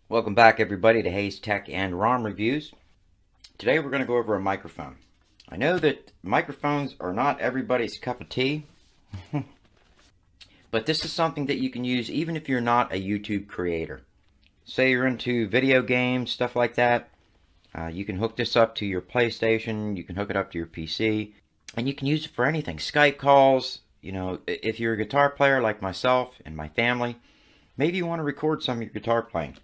Welcome back everybody to Hayes Tech and ROM Reviews. Today we're going to go over a microphone. I know that microphones are not everybody's cup of tea, but this is something that you can use even if you're not a YouTube creator. Say you're into video games, stuff like that. You can hook this up to your PlayStation, you can hook it up to your PC, and you can use it for anything. Skype calls, you know, if you're a guitar player like myself and my family, maybe you want to record some of your guitar playing.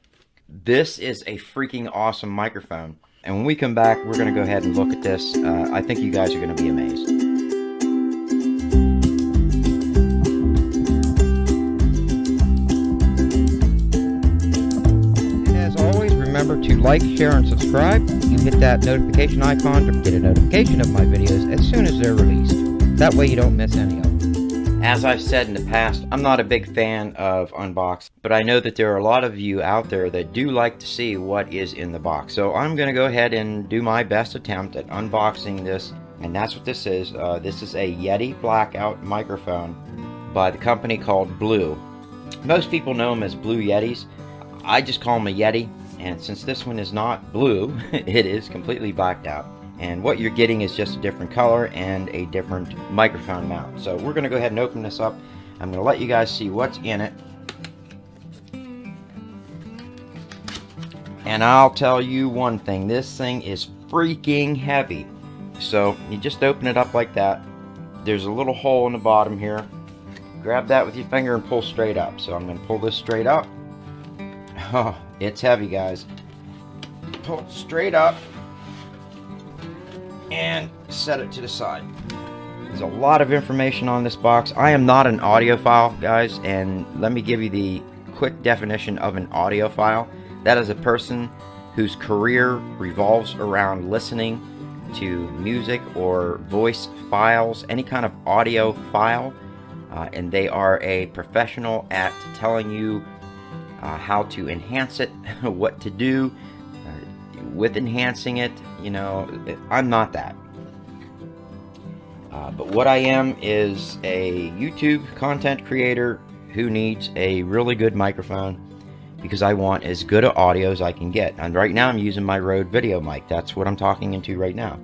This is a freaking awesome microphone. And when we come back, we're going to go ahead and look at this. I think you guys are going to be amazed. As always, remember to like, share, and subscribe. You hit that notification icon to get a notification of my videos as soon as they're released. That way you don't miss any of them. As I've said in the past, I'm not a big fan of unboxing, but I know that there are a lot of you out there that do like to see what is in the box. So I'm going to go ahead and do my best attempt at unboxing this, and that's what this is. This is a Yeti Blackout microphone by the company called Blue. Most people know them as Blue Yetis. I just call them a Yeti, and since this one is not blue, it is completely blacked out. And what you're getting is just a different color and a different microphone mount. So we're going to go ahead and open this up. I'm going to let you guys see what's in it. And I'll tell you one thing, this thing is freaking heavy. So you just open it up like that. There's a little hole in the bottom here. Grab that with your finger and pull straight up. So I'm going to pull this straight up. Oh, it's heavy, guys. Pull it straight up and set it to the side. There's a lot of information on this box. I am not an audiophile, guys, and let me give you the quick definition of an audiophile. That is a person whose career revolves around listening to music or voice files, any kind of audio file, and they are a professional at telling you how to enhance it, what to do with enhancing it. You know, I'm not that. But what I am is a YouTube content creator who needs a really good microphone because I want as good an audio as I can get. And right now I'm using my Rode video mic. That's what I'm talking into right now.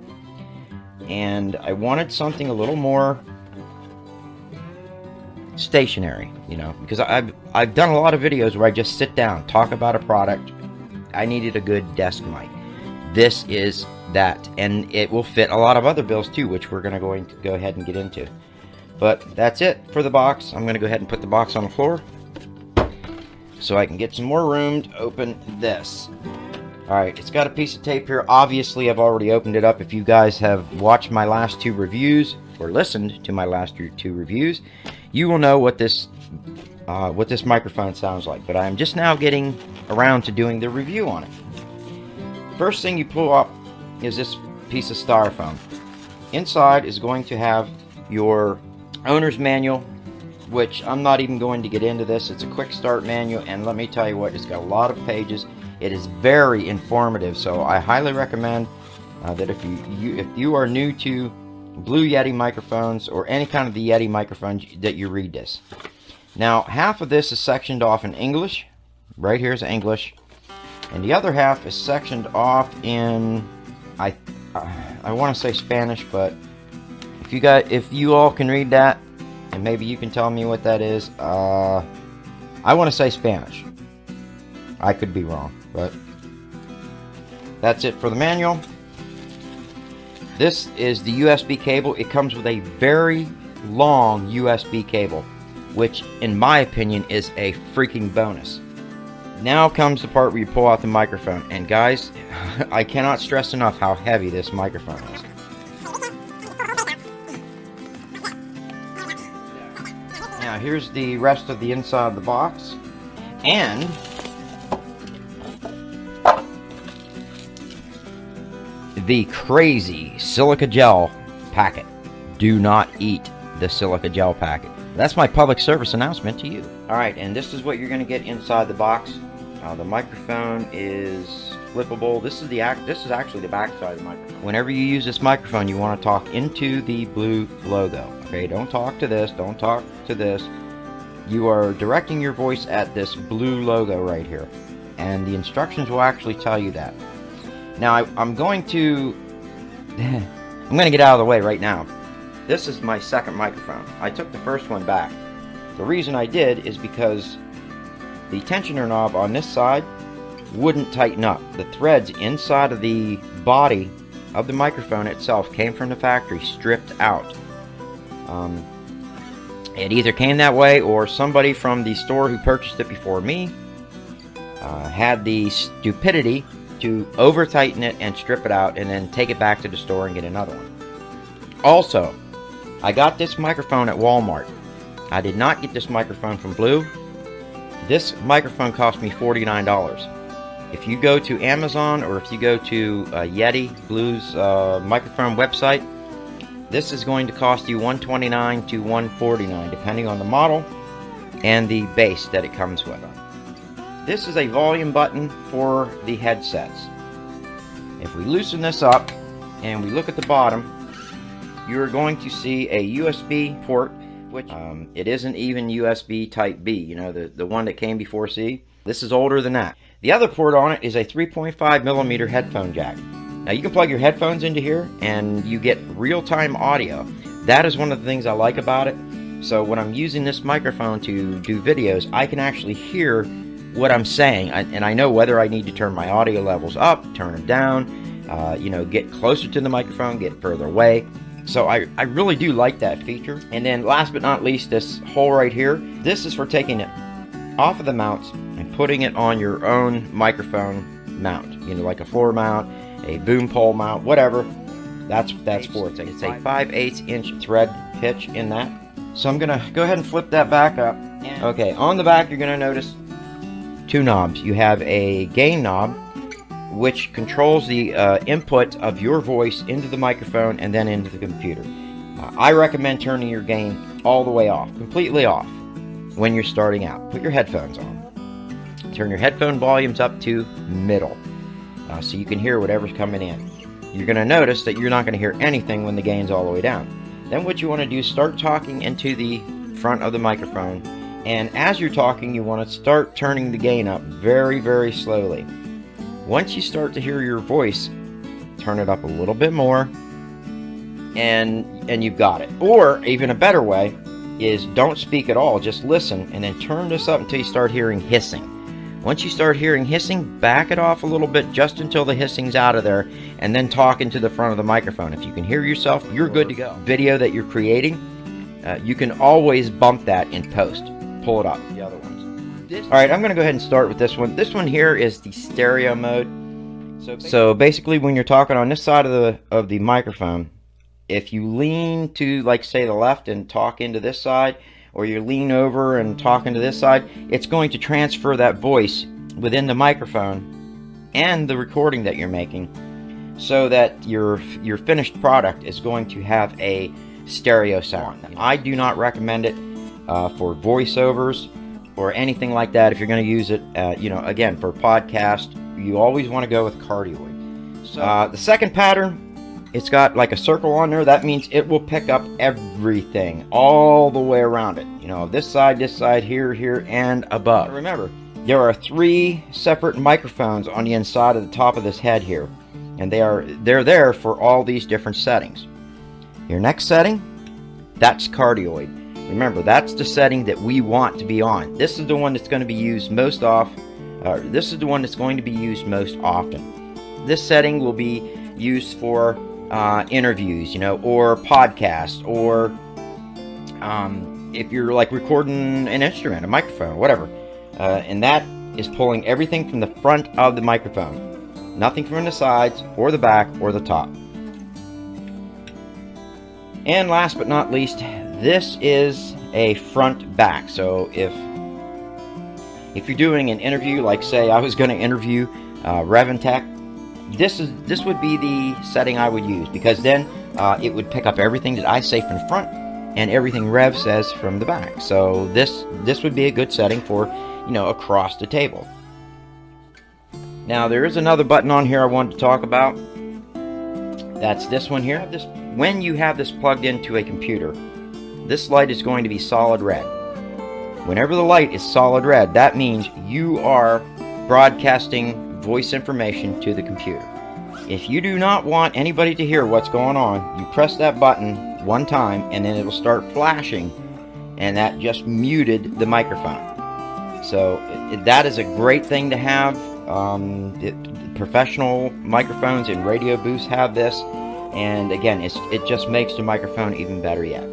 And I wanted something a little more stationary, you know, because I've done a lot of videos where I just sit down, talk about a product. I needed a good desk mic. This is that, and it will fit a lot of other bills too, which we're going to go ahead and get into. But that's it for the box. I'm going to go ahead and put the box on the floor so I can get some more room to open this. Alright, it's got a piece of tape here. Obviously, I've already opened it up. If you guys have watched my last two reviews or listened to my last two reviews, you will know what this microphone sounds like. But I'm just now getting around to doing the review on it. First thing you pull up is this piece of styrofoam. Inside is going to have your owner's manual, which I'm not even going to get into this. It's a quick start manual, and let me tell you what, it's got a lot of pages. It is very informative, so I highly recommend that if you are new to Blue Yeti microphones or any kind of the Yeti microphones, that you read this. Now, half of this is sectioned off in English. Right here is English. And the other half is sectioned off in, I want to say Spanish, but if you all can read that, and maybe you can tell me what that is, I want to say Spanish. I could be wrong, but that's it for the manual. This is the USB cable. It comes with a very long USB cable, which in my opinion is a freaking bonus. Now comes the part where you pull out the microphone, and guys, I cannot stress enough how heavy this microphone is. Now here's the rest of the inside of the box, and the crazy silica gel packet. Do not eat the silica gel packet. That's my public service announcement to you. Alright, and this is what you're going to get inside the box. The microphone is flippable. This is actually the back side of the microphone. Whenever you use this microphone, you want to talk into the blue logo. Okay, don't talk to this, don't talk to this. You are directing your voice at this blue logo right here. and the instructions will actually tell you that. Now I'm going to get out of the way right now. This is my second microphone. I took the first one back. The reason I did is because the tensioner knob on this side wouldn't tighten up. The threads inside of the body of the microphone itself came from the factory stripped out. It either came that way, or somebody from the store who purchased it before me had the stupidity to over tighten it and strip it out and then take it back to the store and get another one. Also, I got this microphone at Walmart. I did not get this microphone from Blue. This microphone cost me $49. If you go to Amazon, or if you go to Yeti Blue's microphone website, this is going to cost you $129 to $149 depending on the model and the base that it comes with. This is a volume button for the headsets. If we loosen this up and we look at the bottom, you're going to see a USB port, which it isn't even USB type B, you know, the one that came before C. This is older than that. The other port on it is a 3.5 millimeter headphone jack. Now you can plug your headphones into here and you get real-time audio. That is one of the things I like about it. So when I'm using this microphone to do videos, I can actually hear what I'm saying, and I know whether I need to turn my audio levels up, turn them down, you know, get closer to the microphone, get further away. So I really do like that feature. And then last but not least, this hole right here, this is for taking it off of the mounts and putting it on your own microphone mount, you know, like a floor mount, a boom pole mount, whatever. That's for it. It's a 5/8 inch thread pitch in that. So I'm gonna go ahead and flip that back up. Okay, on the back you're gonna notice two knobs. You have a gain knob, which controls the input of your voice into the microphone and then into the computer. I recommend turning your gain all the way off, completely off, when you're starting out. Put your headphones on. Turn your headphone volumes up to middle, so you can hear whatever's coming in. You're going to notice that you're not going to hear anything when the gain's all the way down. Then what you want to do is start talking into the front of the microphone, and as you're talking you want to start turning the gain up very, very slowly. Once you start to hear your voice, turn it up a little bit more, and you've got it. Or even a better way is don't speak at all, just listen, and then turn this up until you start hearing hissing. Once you start hearing hissing, back it off a little bit just until the hissing's out of there, and then talk into the front of the microphone. If you can hear yourself, you're good to go. Video that you're creating, you can always bump that in post. Pull it up, the other ones. Alright, I'm going to go ahead and start with this one. This one here is the stereo mode. So basically when you're talking on this side of the microphone, if you lean to, like, say, the left and talk into this side, or you lean over and talk into this side, it's going to transfer that voice within the microphone and the recording that you're making, so that your finished product is going to have a stereo sound. I do not recommend it for voiceovers or anything like that. If you're going to use it, you know, again, for podcast, you always want to go with cardioid. So the second pattern, it's got like a circle on there. That means it will pick up everything all the way around it. You know, this side, here, here, and above. Remember, there are 3 separate microphones on the inside of the top of this head here, and they're there for all these different settings. Your next setting, that's cardioid. Remember, that's the setting that we want to be on. This is the one that's going to be used most often. This is the one that's going to be used most often. This setting will be used for interviews, you know, or podcasts, or if you're like recording an instrument, a microphone, whatever, and that is pulling everything from the front of the microphone, nothing from the sides or the back or the top. And last but not least, this is a front back. So if you're doing an interview, like say I was going to interview Reventech, this would be the setting I would use, because then it would pick up everything that I say from the front and everything Rev says from the back. So this would be a good setting for, you know, across the table. Now there is another button on here I wanted to talk about. That's this one here. When you have this plugged into a computer, this light is going to be solid red. Whenever the light is solid red, that means you are broadcasting voice information to the computer. If you do not want anybody to hear what's going on, you press that button one time and then it'll start flashing, and that just muted the microphone. So that is a great thing to have. Professional microphones and radio booths have this, and again, it just makes the microphone even better yet.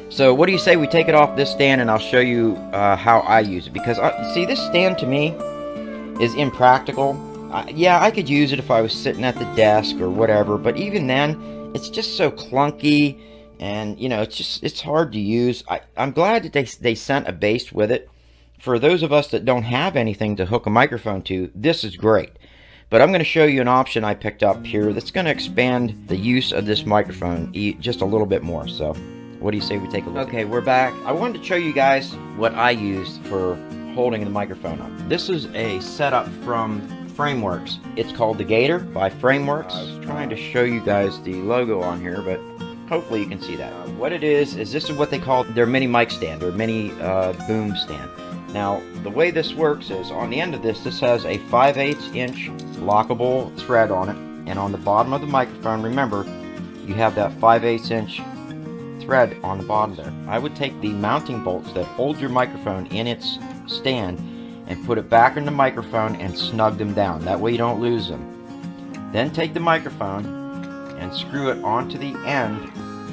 So what do you say we take it off this stand and I'll show you how I use it, because see, this stand to me is impractical. Yeah, I could use it if I was sitting at the desk or whatever, but even then it's just so clunky, and you know, it's hard to use. I'm glad that they sent a base with it. For those of us that don't have anything to hook a microphone to, this is great. But I'm going to show you an option I picked up here that's going to expand the use of this microphone just a little bit more. So what do you say we take a look? Okay, we're back. I wanted to show you guys what I used for holding the microphone up. This is a setup from Frameworks. It's called the Gator by Frameworks. I was trying to show you guys the logo on here, but hopefully you can see that. What it is this is what they call their mini mic stand, or mini boom stand. Now, the way this works is on the end of this has a 5/8 inch lockable thread on it, and on the bottom of the microphone, remember, you have that 5/8 inch thread on the bottom there. I would take the mounting bolts that hold your microphone in its stand and put it back in the microphone and snug them down. That way you don't lose them. Then take the microphone and screw it onto the end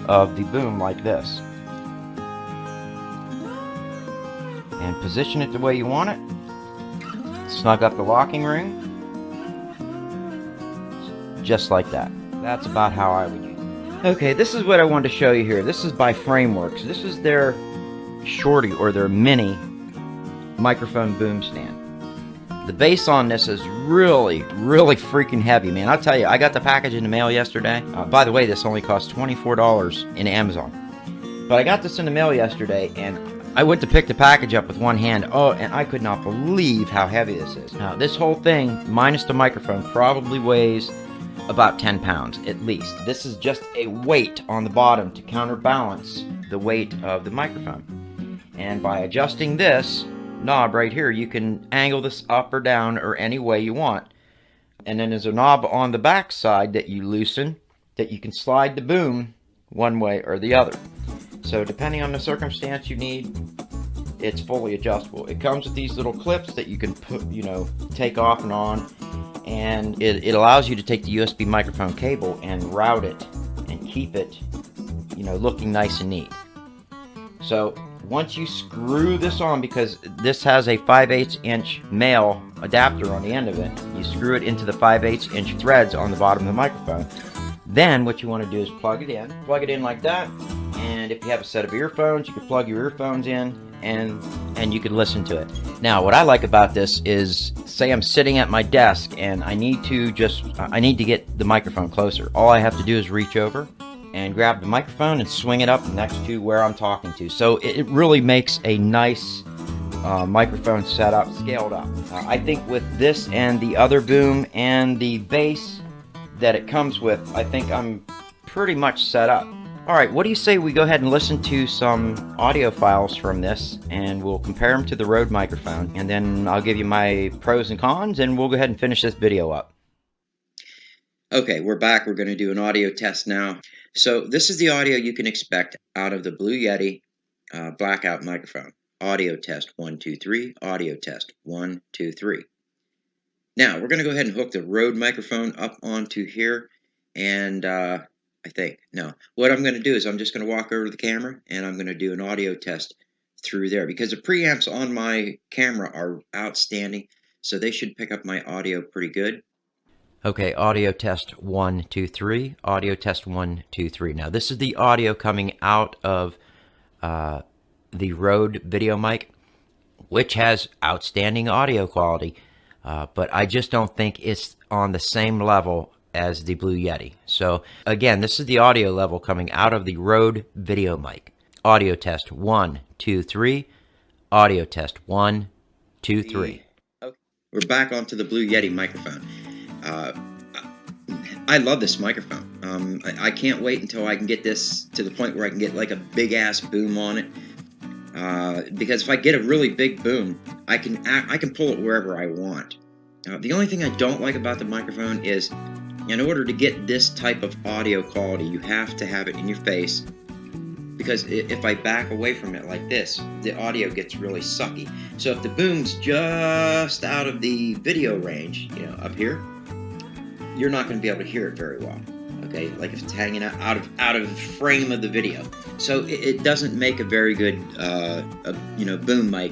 of the boom like this. And position it the way you want it. Snug up the locking ring. Just like that. That's about how I would use it. Okay, this is what I wanted to show you here. This is by Frameworks. This is their shorty, or their mini microphone boom stand. The base on this is really freaking heavy, man. I'll tell you, I got the package in the mail yesterday. By the way, this only cost $24 in Amazon. But I got this in the mail yesterday, and I went to pick the package up with one hand. Oh, and I could not believe how heavy this is. Now, this whole thing, minus the microphone, probably weighs about 10 pounds at least. This is just a weight on the bottom to counterbalance the weight of the microphone. And by adjusting this knob right here, you can angle this up or down or any way you want. And then there's a knob on the back side that you loosen, that you can slide the boom one way or the other. So depending on the circumstance you need, it's fully adjustable. It comes with these little clips that you can put, take off and on, and it allows you to take the USB microphone cable and route it and keep it, looking nice and neat. So once you screw this on, because this has a 5/8 inch male adapter on the end of it, you screw it into the 5/8 inch threads on the bottom of the microphone. Then what you want to do is plug it in like that, and if you have a set of earphones, you can plug your earphones in and you can listen to it. Now, what I like about this is, say I'm sitting at my desk and I need to get the microphone closer. All I have to do is reach over and grab the microphone and swing it up next to where I'm talking to. So it really makes a nice microphone setup, scaled up. I think with this and the other boom and the bass that it comes with, I think I'm pretty much set up. Alright, what do you say we go ahead and listen to some audio files from this, and we'll compare them to the Rode microphone, and then I'll give you my pros and cons, and we'll go ahead and finish this video up. Okay, we're back. We're going to do an audio test now. So this is the audio you can expect out of the Blue Yeti Blackout microphone. Audio test 1, 2, 3. Audio test 1, 2, 3. Now we're going to go ahead and hook the Rode microphone up onto here, and what I'm going to do is I'm just going to walk over to the camera and I'm going to do an audio test through there, because the preamps on my camera are outstanding, so they should pick up my audio pretty good. Okay, audio test 1, 2, 3. Audio test 1, 2, 3. Now this is the audio coming out of the Rode video mic, which has outstanding audio quality, but I just don't think it's on the same level as the Blue Yeti. So again, this is the audio level coming out of the Rode video mic. Audio test 1, 2, 3. Audio test 1, 2, 3. Okay. We're back onto the Blue Yeti microphone. I love this microphone. I can't wait until I can get this to the point where I can get like a big ass boom on it. Because if I get a really big boom, I can pull it wherever I want. The only thing I don't like about the microphone is, in order to get this type of audio quality, you have to have it in your face, because if I back away from it like this, the audio gets really sucky. So if the boom's just out of the video range, you know, up here, you're not going to be able to hear it very well. Okay, like if it's hanging out of frame of the video, so it doesn't make a very good you know, boom mic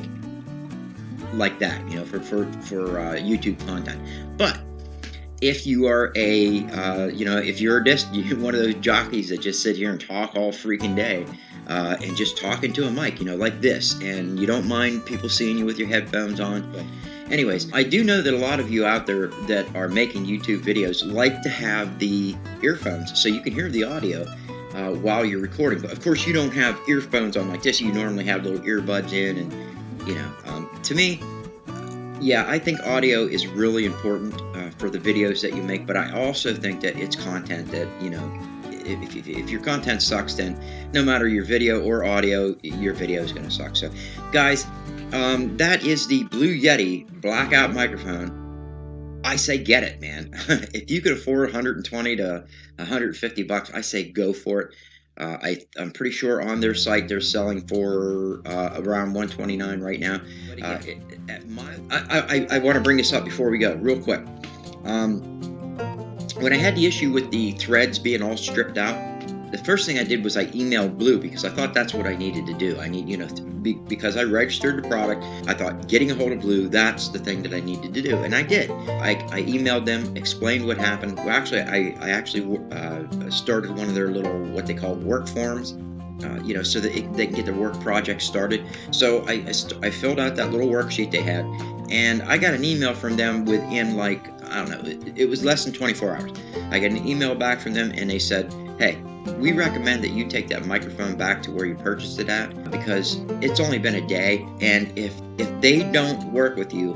like that, you know, for YouTube content. But if you are a you know, if you're one of those jockeys that just sit here and talk all freaking day, and just talk into a mic, you know, like this, and you don't mind people seeing you with your headphones on. But anyways, I do know that a lot of you out there that are making YouTube videos like to have the earphones so you can hear the audio while you're recording. But of course, you don't have earphones on like this. You normally have little earbuds in, and you know, to me, yeah, I think audio is really important for the videos that you make. But I also think that it's content that, you know, if your content sucks, then no matter your video or audio, your video is going to suck. So, guys, that is the Blue Yeti Blackout microphone. I say get it, man. If you could afford 120 to 150 bucks, I say go for it. I'm pretty sure on their site they're selling for around 129 right now. I want to bring this up before we go, real quick. When I had the issue with the threads being all stripped out, the first thing I did was I emailed Blue, because I thought that's what I needed to do. I need, you know, because I registered the product, I thought getting a hold of Blue, that's the thing that I needed to do, and I did. I emailed them, explained what happened. Well, actually, I actually started one of their little, what they call work forms, you know, so that they can get their work project started. So I filled out that little worksheet they had, and I got an email from them within, like, I don't know, it was less than 24 hours. I got an email back from them, and they said, hey, we recommend that you take that microphone back to where you purchased it at, because it's only been a day, and if they don't work with you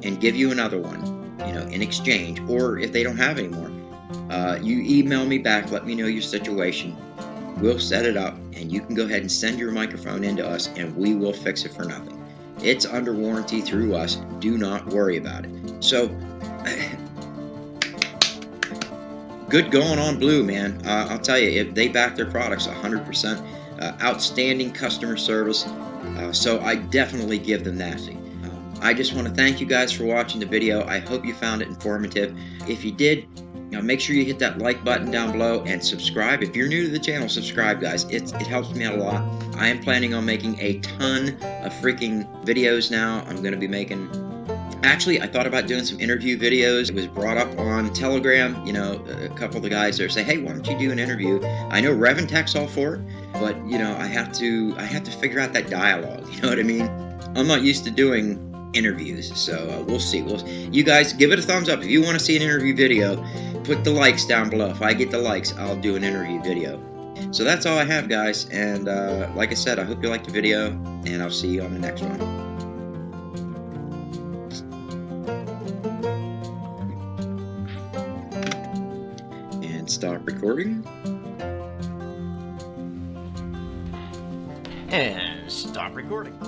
and give you another one, you know, in exchange, or if they don't have any more, you email me back, let me know your situation. We'll set it up, and you can go ahead and send your microphone into us, and we will fix it for nothing. It's under warranty through us. Do not worry about it. So, good going on Blue, man. I'll tell you, if they back their products 100%, outstanding customer service. So I definitely give them that. I just want to thank you guys for watching the video. I hope you found it informative. If you did, make sure you hit that like button down below and subscribe. If you're new to the channel, subscribe, guys. It helps me out a lot. I am planning on making a ton of freaking videos now. I'm going to be making... Actually, I thought about doing some interview videos. It was brought up on Telegram. You know, a couple of the guys there say, hey, why don't you do an interview? I know Rev and Tech's all for it, but, you know, I have to figure out that dialogue. You know what I mean? I'm not used to doing interviews, so we'll see. You guys, give it a thumbs up. If you want to see an interview video, put the likes down below. If I get the likes, I'll do an interview video. So that's all I have, guys. And like I said, I hope you liked the video, and I'll see you on the next one. And stop recording. And stop recording.